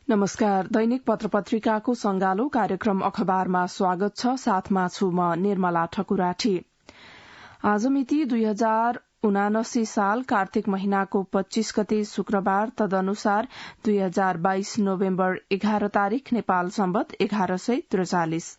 नमस्कार। दैनिक पत्रपत्रिकाको संगालो कार्यक्रम अखबारमा स्वागत छ। साथमा छु म निर्मला ठकुराठी। आज मिति 2079 साल कार्तिक महिनाको 25 गते शुक्रबार, तदनुसार 2022 नोभेम्बर 11 तारिक, नेपाल सम्वत 1143।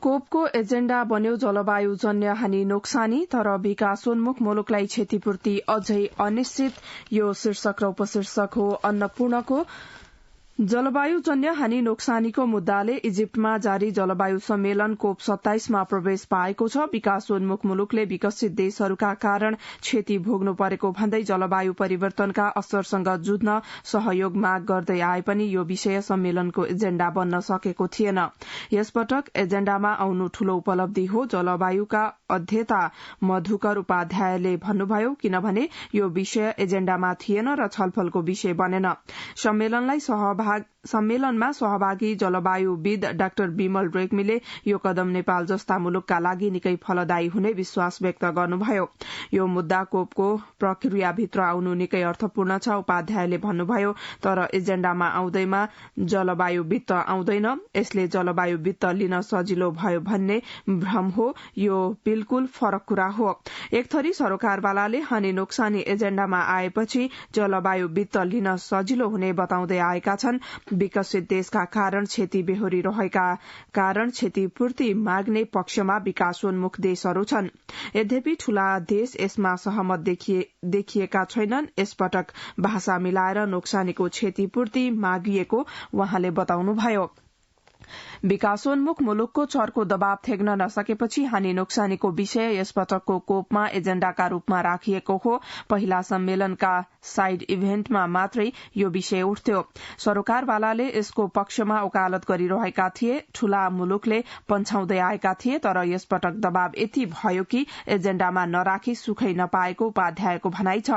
कोपको एजेण्डा बन्यो जलवायुजन्य हानि नोक्सानी, तर विकासोन्मुख मुलुकलाई क्षतिपूर्ति अझै अनिश्चित। यो शीर्षक र उपशीर्षक हो अन्नपूर्णको। जलवायुजन्य हानि नोक्सानीको मुद्दाले इजिप्टमा जारी जलवायु सम्मेलन कोप 27 मा प्रवेश पाएको छ। विकासोन्मुख मुलुकले विकसित देशहरूका कारण क्षति भोग्नु परेको भन्दै जलवायु परिवर्तनका असरसँग जुझ्न सहयोग माग गर्दै आए पनि यो विषय सम्मेलनको एजेण्डा बन्न सकेको थिएन। यसपटक एजेण्डामा आउनु ठूलो उपलब्धि हो, जलवायुका अध्येता मधुकर उपाध्यायले भन्नुभयो, किनभने यो विषय एजेण्डामा थिएन र छलफलको विषय बनेन। सम्मेलनमा सहभागी जलवायुविद डाक्टर विमल रेग्मीले यो कदम नेपाल जस्ता मुलुकका लागि निकै फलदायी हुने विश्वास व्यक्त गर्नुभयो। यो मुद्दा कोपको प्रक्रियाभित्र आउनु निकै अर्थपूर्ण छ, उपाध्यायले भन्नुभयो। तर एजेण्डामा आउँदैमा जलवायु वित्त आउँदैन, यसले जलवायु वित्त लिन सजिलो भयो भन्ने भ्रम हो। यो बिल्कुल फरक कुरा हो। एक थरी सरोकारवालाले हानि नोक्सानी एजेण्डामा आएपछि जलवायु वित्त लिन सजिलो हुने बताउँदै आएका छन्। विकसित देशका कारण क्षति बेहोरी रहेका कारण क्षतिपूर्ति माग्ने पक्षमा विकासोन्मुख देशहरू छन्। यद्यपि ठूला देश यसमा सहमत देखिएका छैनन्। यसपटक भाषा मिलाएर नोक्सानीको क्षतिपूर्ति मागिएको उहाँले बताउनुभयो। विकासोन्मुख मुलुकको चर्को दबाव थेग्न नसकेपछि हानि नोक्सानीको विषय यसपटकको कोपमा एजेण्डाका रूपमा राखिएको हो। पहिला सम्मेलनका साइड इभेन्टमा मात्रै यो विषय उठ्थ्यो। सरोकारवालाले यसको पक्षमा वकालत गरिरहेका थिए, ठूला मुलुकले पन्छाउँदै आएका थिए। तर यसपटक दबाव यति भयो कि एजेण्डामा नराखी सुखै नपाएको उपाध्यायको भनाइ छ।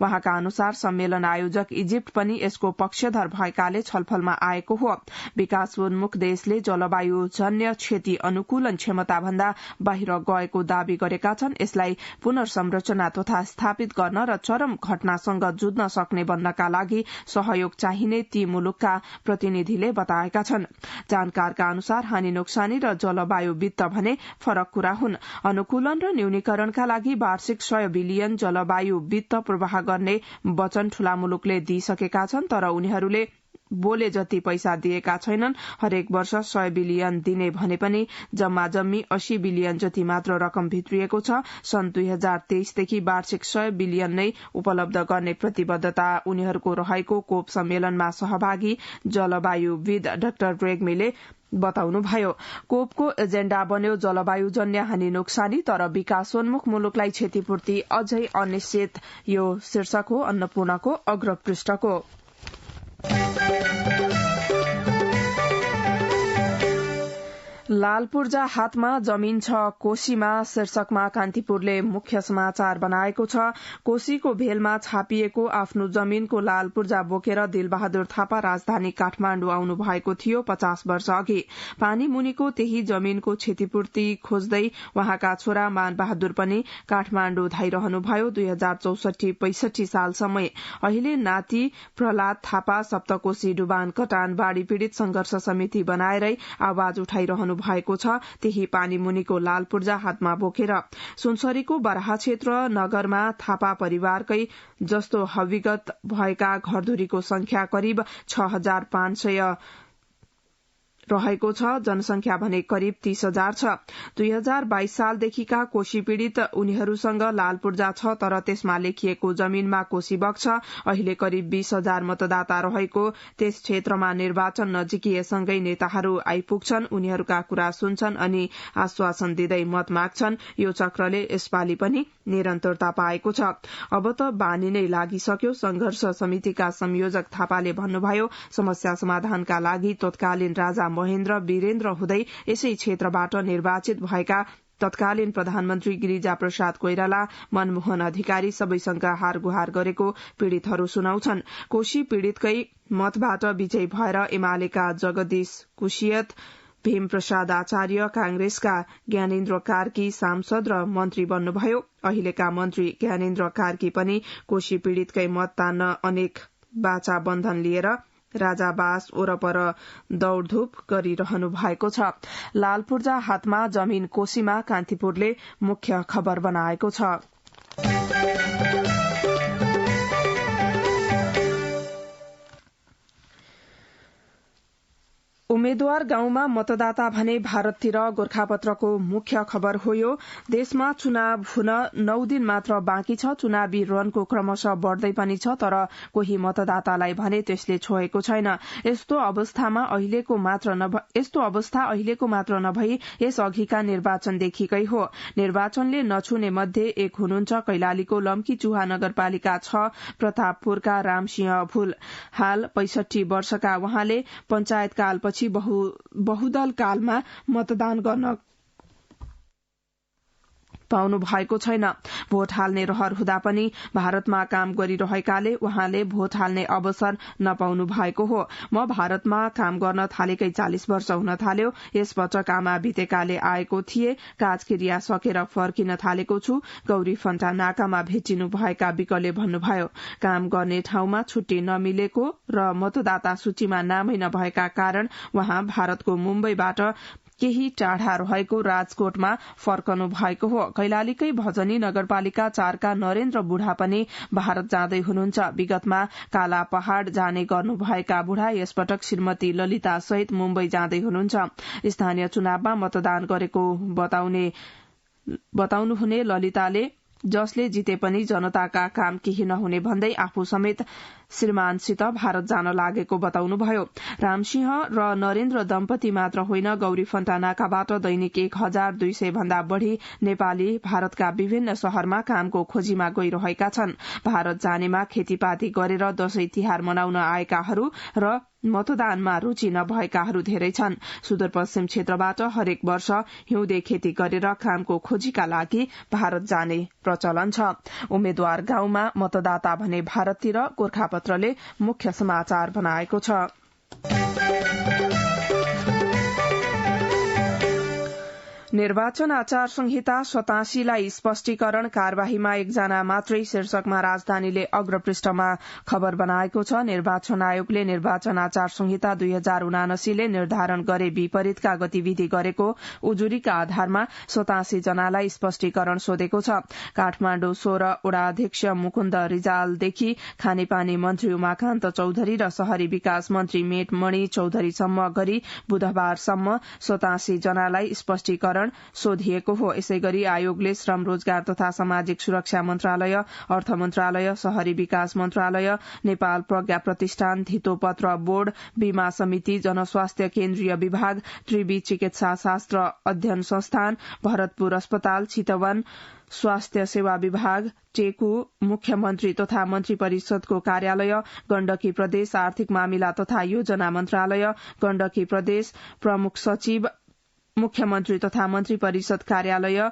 वहाँका अनुसार सम्मेलन आयोजक इजिप्ट पनि यसको पक्षधर भएकाले छलफलमा आएको हो। विकासोन्मुख देशले जलवायुजन्य क्षति अनुकूलन क्षमता भन्दा बाहिर गएको दावी गरेका छन्। यसलाई पुनर्संरचना तथा स्थापित गर्न र चरम घटनासँग जुझ्न सक्ने बन्नका लागि सहयोग चाहिने ती मुलुकका प्रतिनिधिले बताएका छन्। जानकारका अनुसार हानि नोक्सानी र जलवायु वित्त भने फरक कुरा हुन्। अनुकूलन र न्यूनीकरणका लागि वार्षिक 100 बिलियन जलवायु वित्त प्रवाह गर्ने वचन ठूला मुलुकले दिइसकेका छन्, तर उनीहरूले बोले जति पैसा दिएका छैनन्। हरेक वर्ष 100 बिलियन दिने भने पनि जम्मा जम्मी 80 बिलियन जति मात्र रकम भित्रिएको छ। सन् 2023 देखि वार्षिक 100 बिलियन नै उपलब्ध गर्ने प्रतिबद्धता उनीहरूको रहेको कोप सम्मेलनमा सहभागी जलवायुविद डाक्टर रेग्मीले बताउनुभयो। कोपको एजेण्डा बन्यो जलवायुजन्य हानि नोक्सानी, तर विकासोन्मुख मुलुकलाई क्षतिपूर्ति अझै अनिश्चित। यो शीर्षक हो अन्नपूर्णको अग्रपृष्ठको। लालपूर्जा हातमा जमीन छ कोशीमा शीर्षकमा कान्तिपुरले मुख्य समाचार बनाएको छ। कोशीको भेलमा छापिएको आफ्नो जमीनको लालपूर्जा बोकेर दिलबहादुर थापा राजधानी काठमाण्डु आउनु भएको थियो 50 वर्ष अघि। पानी मुनिको त्यही जमीनको क्षतिपूर्ति खोज्दै वहाँका छोरा मानबहादुर पनि काठमाण्डु धाइरहनुभयो 2064-65 सालसम्म। अहिले नाति प्रहलाद थापा सप्तकोशी डुबान कटान बाढ़ी पीड़ित संघर्ष समिति बनाएरै आवाज उठाइरहनु भएको छ। त्यही पानी मुनिको लालपूर्जा हातमा बोकेर सुनसरीको बराहा क्षेत्र नगरमा थापा परिवारकै जस्तो हविगत भएका घरधुरीको संख्या करिब 6500 रहेको छ। जनसंख्या भने करिब 30,000 छ। 2022 सालदेखिका कोशी पीड़ित उनीहरूसँग लालपूर्जा छ, तर त्यसमा लेखिएको जमीनमा कोशी बग्छ। अहिले करिब 20,000 मतदाता रहेको त्यस क्षेत्रमा निर्वाचन नजिकिएसँगै नेताहरू आइपुग्छन्, उनीहरूका कुरा सुन्छन् अनि आश्वासन दिँदै मत माग्छन्। यो चक्रले यसपालि पनि निरन्तरता पाएको छ। अब त बानी नै लागिसक्यो। संघर्ष समितिका संयोजक थापाले भन्नुभयो, समस्या समाधानका लागि तत्कालीन राजा महेन्द्र वीरेन्द्र हुँदै यसै क्षेत्रबाट निर्वाचित भएका तत्कालीन प्रधानमन्त्री गिरिजा प्रसाद कोइराला, मनमोहन अधिकारी सबैसँग हार गुहार गरेको पीड़ितहरू सुनाउँछन्। कोशी पीड़ितकै मतबाट विजयी भएर एमालेका जगदीश कुशियत भीम प्रसाद आचार्य कांग्रेसका ज्ञानेन्द्र कार्की सांसद र मन्त्री बन्नुभयो। अहिलेका मन्त्री ज्ञानेन्द्र कार्की पनि कोशी पीड़ितकै मत तान्न अनेक बाचा बन्धन लिएर राजाबास वरपर दौड़धूप गरिरहनु भएको छ। लाल पूर्जा हातमा जमीन कोशीमा कान्तिपुरले मुख्य खबर बनाएको छ। उम्मेद्वार गाउँमा मतदाता भने भारततिर गोरखापत्रको मुख्य खबर हो। यो देशमा चुनाव हुन 9 दिन मात्र बाँकी छ। चुनावी रनको क्रमशः बढ़दै पनि छ, तर कोही मतदातालाई भने त्यसले छोएको छैन। यस्तो अवस्था अहिलेको मात्र नभई यस अघिका निर्वाचनदेखिकै हो। निर्वाचनले नछुने मध्ये एक हुनुहुन्छ कैलालीको लम्की चुहा नगरपालिका 6 प्रतापपुरका रामसिंह भुल। हाल 65 वर्षका उहाँले पञ्चायत कालपछि बहुदल कालमा मतदान गर्न पाउनु भएको छैन। भोट हाल्ने रहर हुँदा पनि भारतमा काम गरिरहेकाले उहाँले भोट हाल्ने अवसर नपाउनु भएको हो। म भारतमा काम गर्न थालेकै 40 वर्ष हुन थाल्यो। यस पटक आमा बितेकाले आएको थिए। काजक्रिया सकेर फर्किन थालेको छु। गौरी फन्टा नाकामा भेटिनु भएका विकले भन्नुभयो। काम गर्ने ठाउँमा छुट्टी नमिलेको र मतदाता सूचीमा नामै नभएका कारण उहाँ भारतको मुम्बईबाट केही टाढा रहेको राजकोटमा फर्कनु भएको हो। कैलालीकै भजनी नगरपालिका 4 का नरेन्द्र बुढा पनि भारत जाँदै हुनुहुन्छ। विगतमा काला पहाड़ जाने गर्नुभएका बुढा यसपटक श्रीमती ललिता सहित मुम्बई जाँदै हुनुहुन्छ। स्थानीय चुनावमा मतदान गरेको बताउनुहुने ललिताले जसले जिते पनि जनताका काम केही नहुने भन्दै आफू समेत श्रीमानसित भारत जान लागेको बताउनुभयो। रामसिंह र नरेन्द्र दम्पति मात्र होइन, गौरी फन्टानाकाबाट दैनिक 1200 भन्दा बढ़ी नेपाली भारतका विभिन्न शहरमा कामको खोजीमा गइरहेका छन्। भारत जानेमा खेतीपाती गरेर दशैं तिहार मनाउन आएकाहरू र मतदानमा रुचि नभएकाहरू धेरै छन्। सुदूरपश्चिम क्षेत्रबाट हरेक वर्ष हिउँदे खेती गरेर कामको खोजीका लागि भारत जाने प्रचलन छ। उम्मेद्वार गाउँमा मतदाता भने भारततिर गोरखापत्रले मुख्य समाचार बनाएको छ। निर्वाचन आचार संहिता 87 लाई स्पष्टीकरण कार्यवाहीमा एकजना मात्रै शीर्षकमा राजधानीले अग्रपृष्ठमा खबर बनाएको छ। निर्वाचन आयोगले निर्वाचन आचार संहिता 2079 ले निर्धारण गरे विपरीतका गतिविधि गरेको उजुरीका आधारमा 87 जनालाई स्पष्टीकरण सोधेको छ। काठमाण्डु 16 वडाध्यक्ष मुकुन्द रिजालदेखि खानेपानी मन्त्री उमाकान्त चौधरी र शहरी विकास मन्त्री मेटमणि चौधरीसम्म गरी बुधबारसम्म 87 जनालाई स्पष्टीकरण सोधिएको हो। यसैगरी आयोगले श्रम रोजगार तथा सामाजिक सुरक्षा मन्त्रालय, अर्थ मन्त्रालय, शहरी विकास मन्त्रालय, नेपाल प्रज्ञा प्रतिष्ठान, धितोपत्र बोर्ड, बीमा समिति, जनस्वास्थ्य केन्द्रीय विभाग, त्रिवी चिकित्सा शास्त्र अध्ययन संस्थान, भरतपुर अस्पताल, चितवन स्वास्थ्य सेवा विभाग, टेकु, मुख्यमन्त्री तथा मन्त्री परिषदको कार्यालय, गण्डकी प्रदेश आर्थिक मामिला तथा योजना मन्त्रालय, गण्डकी प्रदेश प्रमुख सचिव, मुख्यमन्त्री तथा मन्त्री परिषद कार्यालय,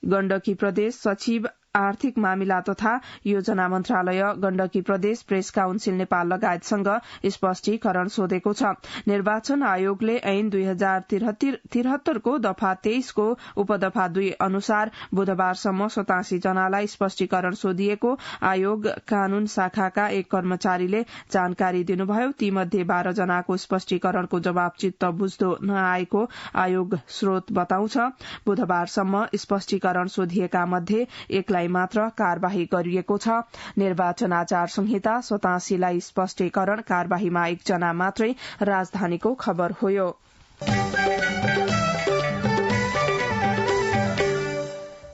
गण्डकी प्रदेश सचिव आर्थिक मामिला तथा योजना मन्त्रालय, गण्डकी प्रदेश प्रेस काउन्सिल नेपाल लगायतसँग स्पष्टीकरण सोधेको छ। निर्वाचन आयोगले ऐन 2073 को दफा 23 को उपदफा 2 अनुसार बुधबारसम्म 87 जनालाई स्पष्टीकरण सोधिएको आयोग कानून शाखाका एक कर्मचारीले जानकारी दिनुभयो। तीमध्ये 12 जनाको स्पष्टीकरणको जवाब चित्त बुझ्दो नआएको आयोग स्रोत बताउँछ। बुधबारसम्म स्पष्टीकरण सोधिएका मध्ये एकलाई मात्र कार्यवाही गरिएको छ। निर्वाचन आचार संहिता 87 लाई स्पष्टीकरण कार्यवाहीमा एकजना मात्रै राजधानीको खबर हो।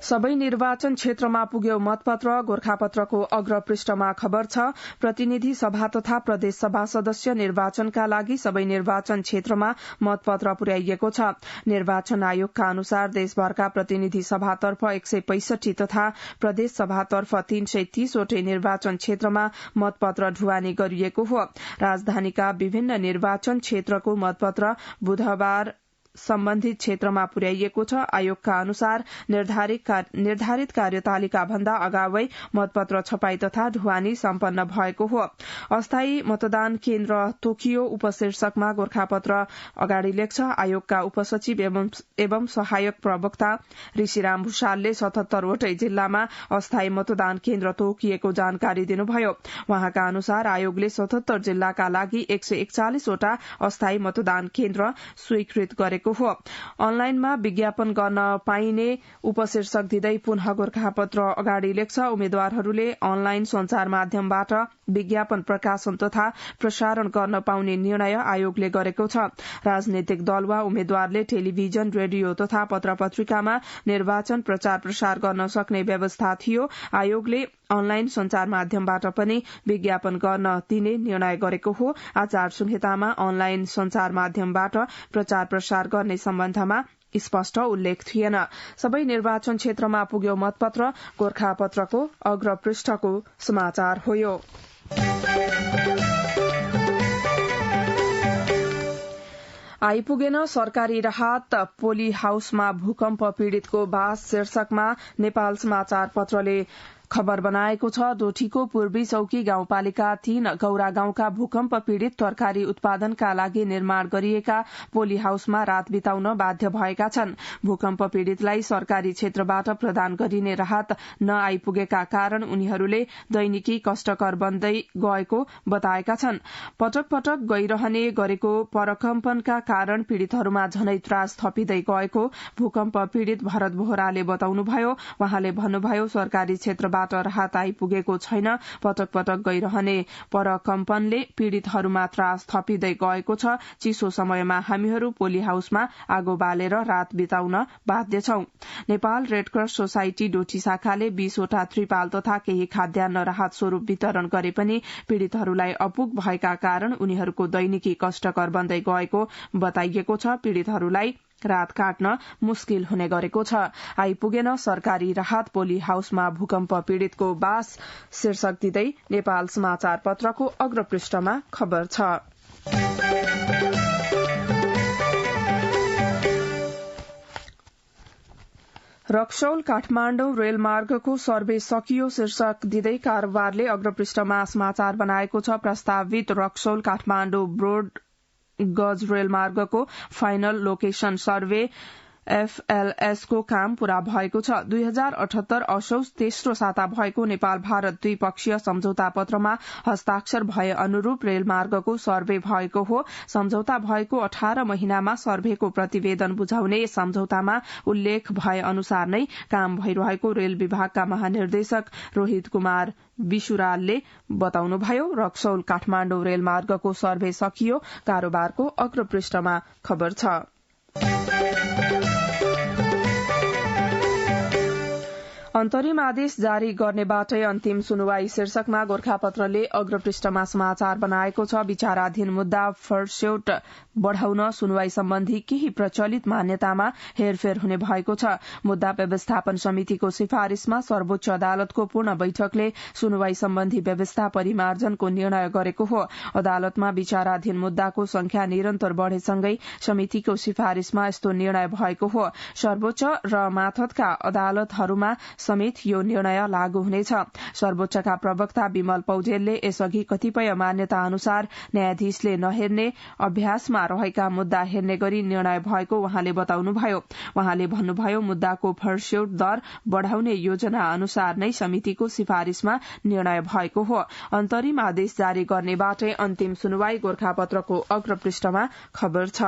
सबै निर्वाचन क्षेत्रमा पुग्यो मतपत्र। गोरखापत्रको अग्रपृष्ठमा खबर छ। प्रतिनिधि सभा तथा प्रदेश सभा सदस्य निर्वाचनका लागि सबै निर्वाचन क्षेत्रमा मतपत्र पुर्याइएको छ। निर्वाचन आयोगका अनुसार देशभरका प्रतिनिधि सभातर्फ 165 तथा प्रदेश सभातर्फ 330 वटै निर्वाचन क्षेत्रमा मतपत्र ढुवानी गरिएको हो। राजधानीका विभिन्न निर्वाचन क्षेत्रको मतपत्र बुधबार सम्बन्धित क्षेत्रमा पुर्याइएको छ। आयोगका अनुसार निर्धारित कार्यतालिका भन्दा अगावै मतपत्र छपाई तथा ढुवानी सम्पन्न भएको हो। अस्थायी मतदान केन्द्र तोकियो उपशीर्षकमा गोरखापत्र अगाडि लेख्छ। आयोगका उपसचिव एवं सहायक प्रवक्ता ऋषिराम भूषालले 77 वटै जिल्लामा अस्थायी मतदान केन्द्र तोकिएको जानकारी दिनुभयो। वहाँका अनुसार आयोगले 77 जिल्लाका लागि 141 वटा अस्थायी मतदान केन्द्र स्वीकृत गरेको हो। अनलाइनमा विज्ञापन गर्न पाइने उपशीर्षक दिँदै पुनः गोरखापत्र अगाडि लेख्छ। उम्मेद्वारहरूले अनलाइन संचार माध्यमबाट विज्ञापन प्रकाशन तथा प्रसारण गर्न पाउने निर्णय आयोगले गरेको छ। राजनैतिक दल वा उम्मेद्वारले टेलिभिजन, रेडियो तथा पत्र-पत्रिकामा निर्वाचन प्रचार प्रसार गर्न सक्ने व्यवस्था थियो। आयोगले अनलाइन संचार माध्यमबाट पनि विज्ञापन गर्न दिने निर्णय गरेको हो। आचार संहितामा अनलाइन संचार माध्यमबाट प्रचार प्रसार गर्ने सम्बन्धमा स्पष्ट उल्लेख थिएन। सबै निर्वाचन क्षेत्रमा पुग्यो मतपत्र। गोरखापत्रको अग्रपृष्ठको समाचार हो यो। आइपुगेन सरकारी राहत, पोली हाउसमा भूकम्प पीड़ितको बास शीर्षकमा नेपाल समाचार पत्रले खबर बनाएको छ। डोटीको पूर्वी चौकी गाउँपालिका 3 गौरा गाउँका भूकम्प पीड़ित तरकारी उत्पादनका लागि निर्माण गरिएका पोली हाउसमा रात बिताउन बाध्य भएका छन्। भूकम्प पीड़ितलाई सरकारी क्षेत्रबाट प्रदान गरिने राहत नआइपुगेका कारण उनीहरूले दैनिकी कष्टकर बन्दै गएको बताएका छन्। पटक पटक गइरहने गरेको परकम्पनका कारण पीड़ितहरूमा झनै त्रास थपिँदै गएको भूकम्प पीड़ित भरत बोहराले बताउनुभयो। वहाँले भन्नुभयो, सरकारी क्षेत्रबाट राहत आइपुगेको छैन। पटक पटक गइरहने परकम्पनले पीड़ितहरूमा त्रास थपिँदै गएको छ। चिसो समयमा हामीहरू पोली हाउसमा आगो बालेर रात बिताउन बाध्य छौं। नेपाल रेडक्रस सोसाइटी डोटी शाखाले 20 वटा त्रिपाल तथा केही खाद्यान्न राहत स्वरूप वितरण गरे पनि पीड़ितहरूलाई अपुग भएका कारण उनीहरूको दैनिकी कष्टकर बन्दै गएको बताइएको छ। पीड़ितहरूलाई रात काट्न मुस्किल हुने गरेको छ। आइपुगेन सरकारी राहत, पोली हाउसमा भूकम्प पीड़ितको बास शीर्षक दिँदै नेपाल समाचार पत्रको अग्रपृष्ठमा खबर छ। रक्सौल काठमाडौँ रेलमार्गको सर्वे सकियो शीर्षक दिँदै कारोबारले अग्रपृष्ठमा समाचार बनाएको छ। प्रस्तावित रक्सौल काठमाडौँ ब्रोड गज रेलमार्गको फाइनल लोकेशन सर्वे FLS को काम पूरा भएको छ। 2078 असौज तेस्रो साता भएको नेपाल भारत द्विपक्षीय सम्झौता पत्रमा हस्ताक्षर भए अनुरूप रेलमार्गको सर्वे भएको हो। सम्झौता भएको 18 महिनामा सर्वेको प्रतिवेदन बुझाउने सम्झौतामा उल्लेख भए अनुसार नै काम भइरहेको रेल विभागका महानिर्देशक रोहित कुमार विशुरालले बताउनुभयो। रक्सौल काठमाडौँ रेलमार्गको सर्वे सकियो, कारोबारको अग्रपृष्ठमा खबर छ। अन्तरिम आदेश जारी गर्नेबाटै अन्तिम सुनवाई शीर्षकमा गोरखापत्रले अग्रपृष्ठमा समाचार बनाएको छ। विचाराधीन मुद्दा फर्स्यौट बढ़ाउन सुनवाई सम्बन्धी केही प्रचलित मान्यतामा हेरफेर हुने भएको छ। मुद्दा व्यवस्थापन समितिको सिफारिशमा सर्वोच्च अदालतको पूर्ण बैठकले सुनवाई सम्बन्धी व्यवस्था परिमार्जनको निर्णय गरेको हो। अदालतमा विचाराधीन मुद्दाको संख्या निरन्तर बढ़ेसँगै समितिको सिफारिशमा यस्तो निर्णय भएको हो। सर्वोच्च र माथतका अदालतहरूमा समेत यो निर्णय लागू हुनेछ। सर्वोच्चका प्रवक्ता विमल पौडेलले यसअघि कतिपय मान्यता अनुसार न्यायाधीशले नहेर्ने, अभ्यासमा रहेका मुद्दा हेर्ने गरी निर्णय भएको उहाँले बताउनुभयो। उहाँले भन्नुभयो, मुद्दाको फर्स्यौट दर बढ़ाउने योजना अनुसार नै समितिको सिफारिशमा निर्णय भएको हो। अन्तरिम आदेश जारी गर्नेबाटै अन्तिम सुनवाई, गोरखापत्रको अग्रपृष्ठमा खबर छ।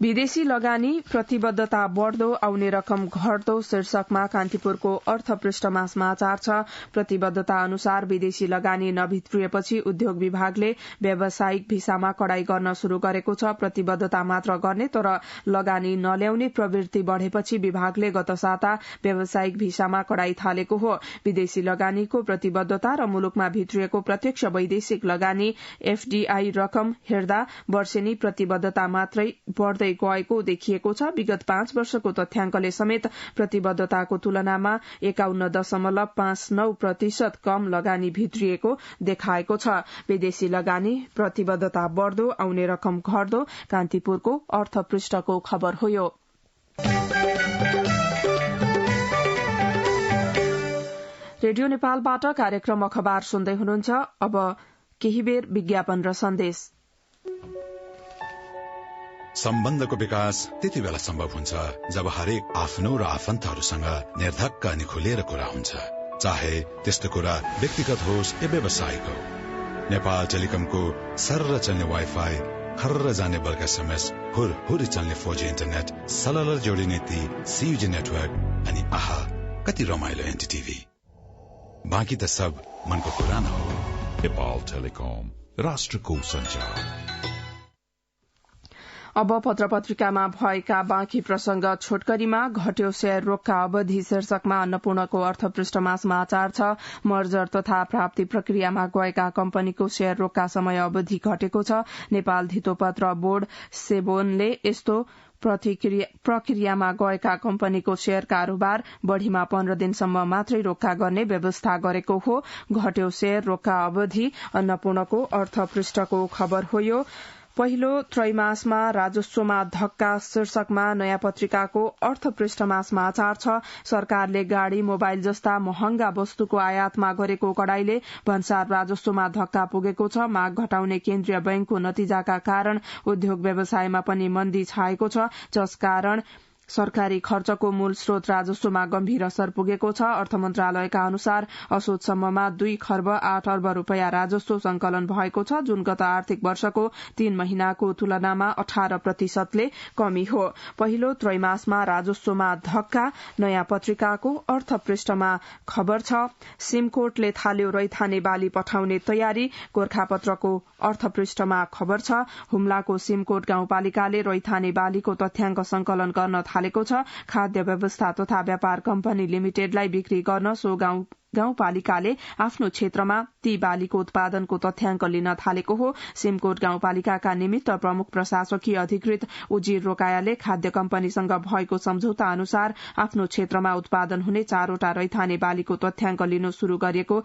विदेशी लगानी प्रतिबद्धता बढ़दो, आउने रकम घट्दो शीर्षकमा कान्तिपुरको अर्थपृष्ठमा समाचार छ। प्रतिबद्धता अनुसार विदेशी लगानी नभित्रिएपछि उद्योग विभागले व्यावसायिक भिसामा कड़ाई गर्न शुरू गरेको छ। प्रतिबद्धता मात्र गर्ने तर लगानी नल्याउने प्रवृत्ति बढ़ेपछि विभागले गत साता व्यावसायिक भिसामा कड़ाई थालेको हो। विदेशी लगानीको प्रतिबद्धता र मुलुकमा भित्रिएको प्रत्यक्ष वैदेशिक लगानी FDI रकम हेर्दा वर्षेनी प्रतिबद्धता मात्रै बढ़दै बढ्दै गएको देखिएको छ। विगत 5 वर्षको तथ्याङ्कले समेत प्रतिबद्धताको तुलनामा 51.59% कम लगानी भित्रिएको देखाएको छ। विदेशी लगानी प्रतिबद्धता बढ्दो, आउने रकम घट्दो। कान्तिपुरको अर्थपृष्ठको खबर हो यो। रेडियो नेपालबाट कार्यक्रम अखबार सुन्दै हुनुहुन्छ। अब केही बेर विज्ञापन र सन्देश। सम्बन्धको विकास त्यति बेला सम्भव हुन्छ जब हरेक आफ्नो र आफन्तहरूसँग निर्धक्क अनि खुलेर कुरा हुन्छ, चाहे त्यस्तो कुरा व्यक्तिगत होस् या व्यावसायिक हो। नेपाल टेलिकमको सर्र चल्ने वाइफाई, खर्र जाने बल्क एसएमएस, हुर चल्ने 4G इन्टरनेट, सलल जोडिने ती CUG नेटवर्क अनि आहा कति रमाइलो एनटीटीभी। बाँकी त सब मनको कुरा न हो। नेपाल टेलिकम, राष्ट्रको सञ्चार। अब पत्र पत्रिकामा भएका बाँकी प्रसंग छोटकरीमा घट्यो शेयर रोकका अवधि शीर्षकमा अन्नपूर्णको अर्थपृष्ठमा समाचार छ। मर्जर तथा प्राप्ति प्रक्रियामा गएका कम्पनीको शेयर रोकका समय अवधि घटेको छ। नेपाल धितोपत्र बोर्ड सेबोनले यस्तो प्रक्रियामा गएका कम्पनीको शेयर कारोबार बढ़ीमा 15 दिनसम्म मात्रै रोक्का गर्ने व्यवस्था गरेको हो। घट्यो शेयर रोक्का अवधि अन्नपूर्णको अर्थपृष्ठको खबर हो यो। पहिलो त्रैमासमा राजस्वमा धक्का शीर्षकमा नयाँ पत्रिकाको अर्थपृष्ठमा समाचार छ। सरकारले गाड़ी, मोबाइल जस्ता महँगा वस्तुको आयातमा गरेको कडाईले भन्सार राजस्वमा धक्का पुगेको छ। माग घटाउने केन्द्रीय बैंकको नतिजाका कारण उद्योग व्यवसायमा पनि मन्दी छाएको छ, जसकारण सरकारी खर्चको मूल स्रोत राजस्वमा गम्भीर असर पुगेको छ। अर्थ मन्त्रालयका अनुसार असोजसम्ममा 2 खर्ब 8 अर्ब रूपियाँ राजस्व संकलन भएको छ, जुन गत आर्थिक वर्षको 3 महिनाको तुलनामा 18% कमी हो। पहिलो त्रैमासमा राजस्वमा धक्का नयाँ पत्रिकाको अर्थपृष्ठमा खबर छ। सिमकोटले थाल्यो रैथाने बाली पठाउने तयारी, गोर्खापत्रको अर्थपृष्ठमा खबर छ। हुम्लाको सिमकोट गाउँपालिकाले रैथाने बालीको तथ्याङ्क संकलन गर्न थालेको छ। खाद्य व्यवस्था तथा व्यापार कम्पनी लिमिटेडलाई बिक्री गर्न सो गाउँपालिकाले आफ्नो क्षेत्रमा ती बालीको उत्पादनको तथ्याङ्क लिन थालेको हो। सिमकोट गाउँपालिकाका निमित्त प्रमुख प्रशासकीय अधिकृत उजिर रोकायाले खाद्य कम्पनीसँग भएको सम्झौता अनुसार आफ्नो क्षेत्रमा उत्पादन हुने 4वटा रैथाने बालीको तथ्याङ्क लिनु शुरू गरेको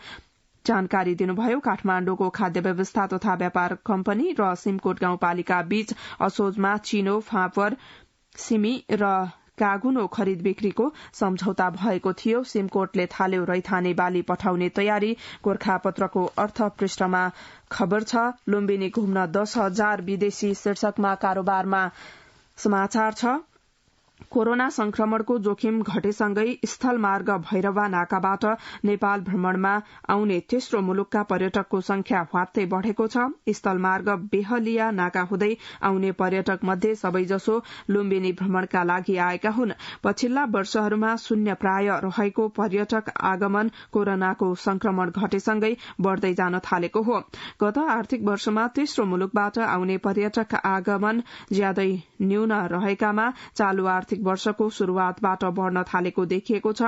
जानकारी दिनुभयो। काठमाण्डुको खाद्य व्यवस्था तथा व्यापार कम्पनी र सिमकोट गाउँपालिका बीच असोजमा चिनो, फापर, सिमी र कागुनो खरिद बिक्रीको सम्झौता भएको थियो। सिमकोटले थाल्यो रैथाने बाली पठाउने तयारी, गोर्खापत्रको अर्थपृष्ठमा खबर छ। लुम्बिनी घुम्न 10,000 विदेशी शीर्षकमा कारोबारमा समाचार छ। कोरोना संक्रमणको जोखिम घटेसँगै स्थलमार्ग भैरवा नाकाबाट नेपाल भ्रमणमा आउने तेस्रो मुलुकका पर्यटकको संख्या ह्वात्तै बढ़ेको छ। स्थलमार्ग बेहलिया नाका हुँदै आउने पर्यटक मध्ये सबैजसो लुम्बिनी भ्रमणका लागि आएका हुन्। पछिल्ला वर्षहरूमा शून्य प्राय रहेको पर्यटक आगमन कोरोनाको संक्रमण घटेसँगै बढ़दै जान थालेको हो। गत आर्थिक वर्षमा तेस्रो मुलुकबाट आउने पर्यटक आगमन ज्यादै न्यून रहेकामा चालू आर्थिक वर्षको शुरूआतबाट बढ़न थालेको देखिएको छ।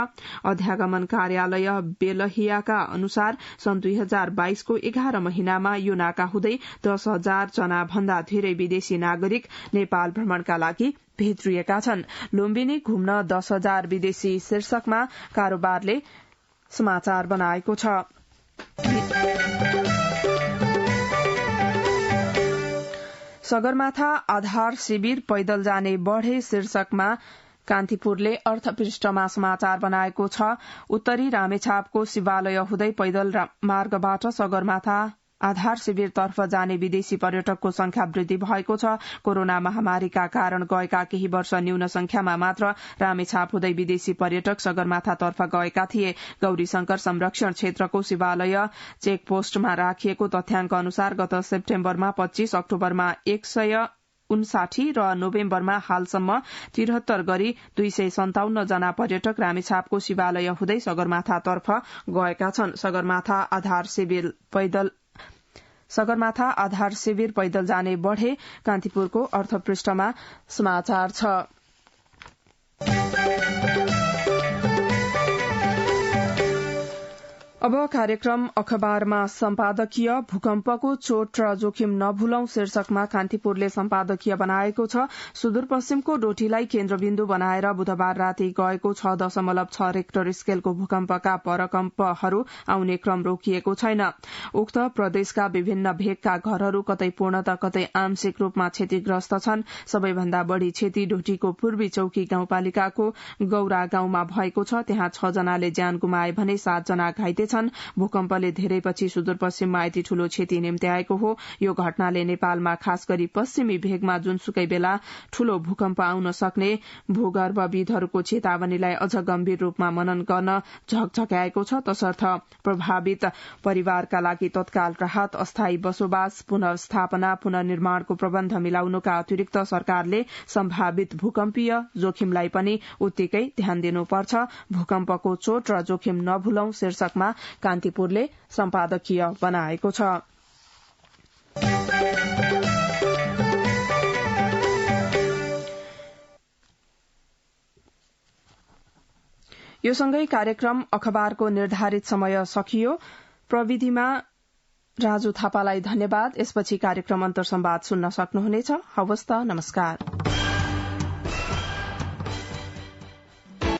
अध्यागमन कार्यालय बेलहियाका अनुसार सन् 2022 को 11 महिनामा यो नाका हुँदै 10,000 जना भन्दा धेरै विदेशी नागरिक नेपाल भ्रमणका लागि भित्रिएका छन्। लुम्बिनी घुम्न 10,000 विदेशी शीर्षकमा कारोबारले समाचार बनाएको छ। सगरमाथा आधार शिविर पैदल जाने बढ़े शीर्षकमा कान्तिपुरले अर्थपृष्ठमा समाचार बनाएको छ। उत्तरी रामेछापको शिवालय हुँदै पैदल मार्गबाट सगरमाथा आधार शिविरतर्फ जाने विदेशी पर्यटकको संख्या वृद्धि भएको छ। कोरोना महामारीका कारण गएका केही वर्ष न्यून संख्यामा मात्र रामेछाप हुँदै विदेशी पर्यटक सगरमाथातर्फ गएका थिए। गौरीशंकर संरक्षण क्षेत्रको शिवालय चेकपोस्टमा राखिएको तथ्याङ्क अनुसार गत सेप्टेम्बरमा 25, अक्टोबरमा 159 र नोभेम्बरमा हालसम्म 73 गरी 257 जना पर्यटक रामेछापको शिवालय हुँदै सगरमाथातर्फ गएका छन्। सगरमाथा आधार शिविर पैदल जाने बढ़े कान्तिपुरको अर्थपृष्ठमा समाचार छ। अब कार्यक्रम अखबारमा सम्पादकीय भूकम्पको चोट र जोखिम नभुलौं शीर्षकमा कान्तिपुरले सम्पादकीय बनाएको छ। सुदूरपश्चिमको डोटीलाई केन्द्रबिन्दु बनाएर बुधबार राति गएको 6.6 रेक्टर स्केलको भूकम्पका परकम्पहरू आउने क्रम रोकिएको छैन। उक्त प्रदेशका विभिन्न भेगका घरहरू कतै पूर्ण त कतै आंशिक रूपमा क्षतिग्रस्त छन्। सबैभन्दा बढ़ी क्षति डोटीको पूर्वी चौकी गाउँपालिकाको गौरा गाउँमा भएको छ। त्यहाँ 6 जनाले ज्यान गुमाए भने 7 जना घाइते छन्। भूकम्पले धेरैपछि सुदूरपश्चिममा यति ठूलो क्षति निम्त्याएको हो। यो घटनाले नेपालमा खास गरी पश्चिमी भेगमा जुनसुकै बेला ठूलो भूकम्प आउन सक्ने भूगर्भविदहरूको चेतावनीलाई अझ गम्भीर रूपमा मनन गर्न झकझक्याएको छ। तसर्थ प्रभावित परिवारका लागि तत्काल राहत, अस्थायी बसोबास, पुनर्स्थापना, पुनर्निर्माणको प्रबन्ध मिलाउनुका अतिरिक्त सरकारले सम्भावित भूकम्पीय जोखिमलाई पनि उत्तिकै ध्यान दिनुपर्छ। भूकम्पको चोट र जोखिम नभुलौं शीर्षकमा कान्तिपुरले सम्पादकीय बनाएको छ। यो सँगै कार्यक्रम अखबारको निर्धारित समय सकियो। प्रविधिमा राजु थापालाई धन्यवाद। यसपछि कार्यक्रम अन्तर्संवाद सुन्न सक्नुहुनेछ। हवस् त, नमस्कार।